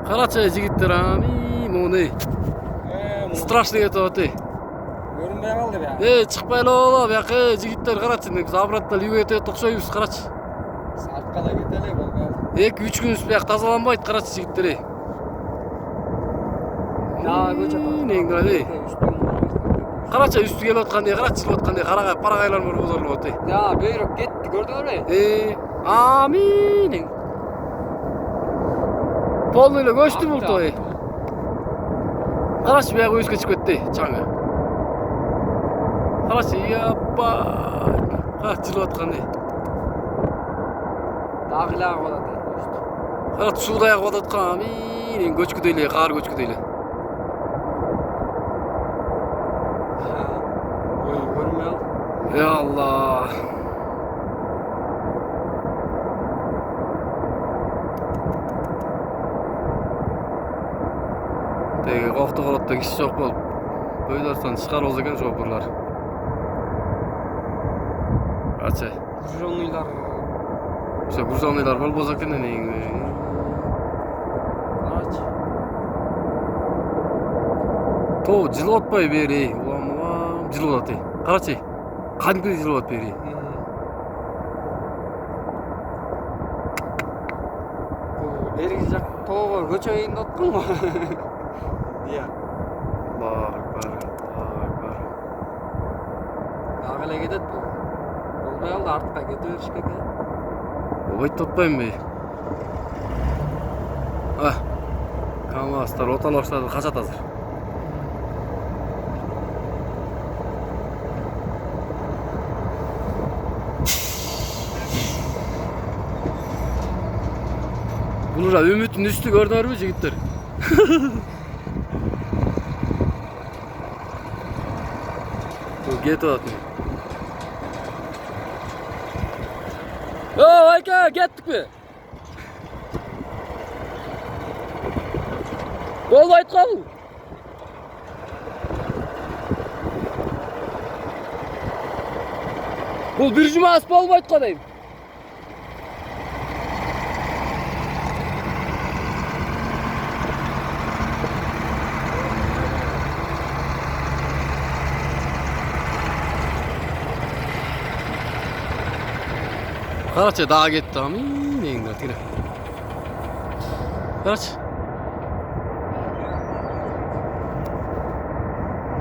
Карачы жигиттер моны. Страшный кетип атты. Көрүнбөй калды бия. Чыкпай эле бияка жигиттер карачы. Обратно үйгө окшойбуз карачы. Артка да кете эле болбой калды. 2-3 күн бияк тазаланбайт карачы жигиттер. Жаа көчөт. Карачы үстү келип аткандай, карачы жылып аткандай, парагайлар борбозорлуп атты. Жаа бөйрөк кетти, көрдүңөр эле? Амин. Полный эле көчтү бултой. Карачы бияк өскө чыгып кетти, чаңы. Карачы, япа. Карачы жылып аткандай. Дагы эле агып атат. Карачы суудай агып аткан, амин. Көчкүдөй эле, кар көчкүдөй эле. Ой, көрүнбөй калды. Ya Allah. Теги кофту колотто киши жок болуп бөйдөрсөн чыгарбыз экен шопурлар. Ачы. Гружоныйлар. Ошо гружоныйлар болбосо экен эне. Карачы. То жылып атпайбы бери? Улам жылып атты. Карачы. Кадимки жылып атты бери. Берги жак тоого көчөйүндө аткан го. Ия. Бар. Дагы эле кетет бул. Болбой калды, артка кете бериш керек. Болбойт атпаймынбы? КамАЗдар отала баштады, качат азыр. Бул да үмүттүн үстү көрдүңөрбү жигиттер? Бул кетип атат. Айка, кеттикпи? Болбойт кабыл. Бул бир жумас болбойт го дейм. Карачы дагы кетти, амин. Карачы.